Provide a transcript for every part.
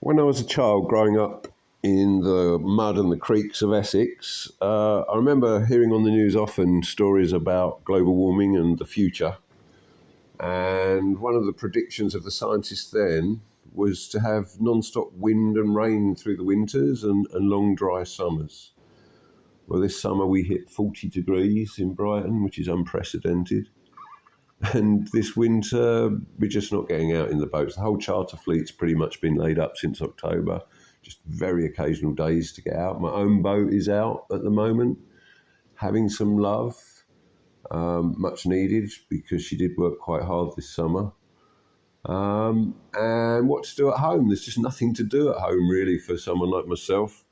When I was a child growing up in the mud and the creeks of Essex, I remember hearing on the news often stories about global warming and the future. And one of the predictions of the scientists then was to have non-stop wind and rain through the winters and long dry summers. Well, this summer we hit 40 degrees in Brighton, which is unprecedented. And this winter, we're just not getting out in the boats. The whole charter fleet's pretty much been laid up since October. Just very occasional days to get out. My own boat is out at the moment, having some love, much needed because she did work quite hard this summer. And what to do at home? There's just nothing to do at home really for someone like myself.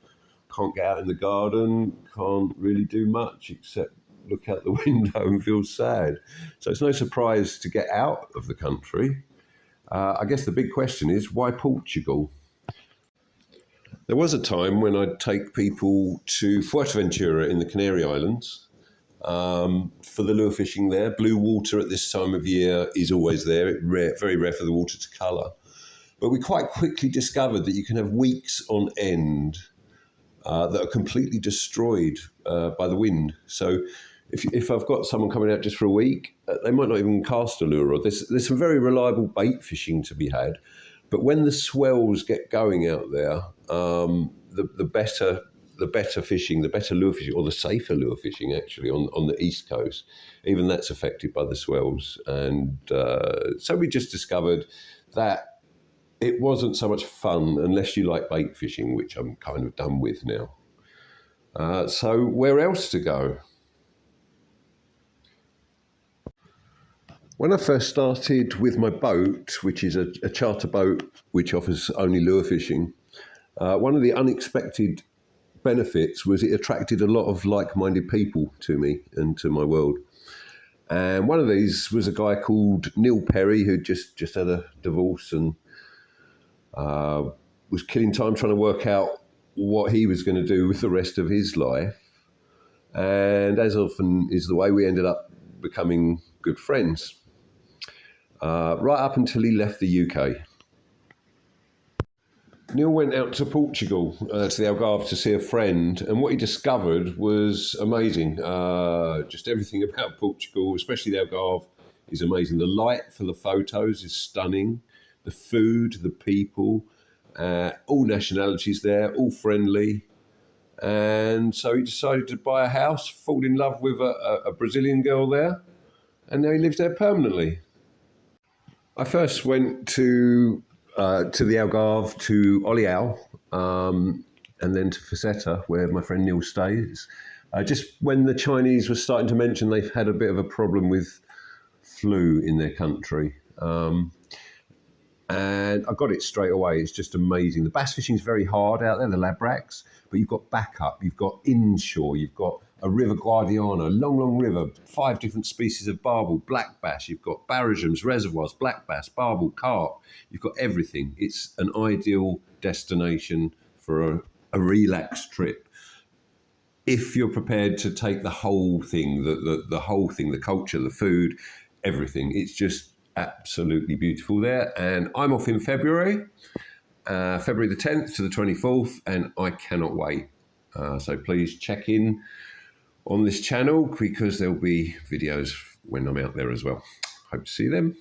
Can't get out in the garden, can't really do much except look out the window and feel sad. So it's no surprise to get out of the country. I guess the big question is, why Portugal? There was a time when I'd take people to Fuerteventura in the Canary Islands for the lure fishing there. Blue water at this time of year is always there. It's very rare for the water to colour. But we quite quickly discovered that you can have weeks on end that are completely destroyed by the wind. So if I've got someone coming out just for a week, they might not even cast a lure. Or there's some very reliable bait fishing to be had. But when the swells get going out there, the better fishing, the better lure fishing, or the safer lure fishing actually on the East Coast, even that's affected by the swells. And so we just discovered that it wasn't so much fun unless you like bait fishing, which I'm kind of done with now. So where else to go? When I first started with my boat, which is a charter boat which offers only lure fishing, one of the unexpected benefits was it attracted a lot of like-minded people to me and to my world. And one of these was a guy called Neil Perry, who just had a divorce and was killing time trying to work out what he was going to do with the rest of his life. And as often is the way, we ended up becoming good friends. Right up until he left the UK. Neil went out to Portugal, to the Algarve to see a friend, and what he discovered was amazing. Just everything about Portugal, especially the Algarve, is amazing. The light for the photos is stunning. The food, the people, all nationalities there, all friendly. And so he decided to buy a house, fall in love with a Brazilian girl there, and now he lives there permanently. I first went to the Algarve, to Olial, and then to Faceta, where my friend Neil stays. Just when the Chinese were starting to mention they've had a bit of a problem with flu in their country. And I got it straight away. It's just amazing. The bass fishing is very hard out there, the labraks, but you've got backup, you've got inshore, you've got a river Guadiana, a long river, 5 different species of barbel, black bass, you've got barragums, reservoirs, black bass, barbel, carp, you've got everything. It's an ideal destination for a relaxed trip. If you're prepared to take the whole thing, the whole thing, the culture, the food, everything, it's just absolutely beautiful there. And I'm off in February the 10th to the 24th, and I cannot wait. So please check in on this channel because there'll be videos when I'm out there as well. Hope to see them.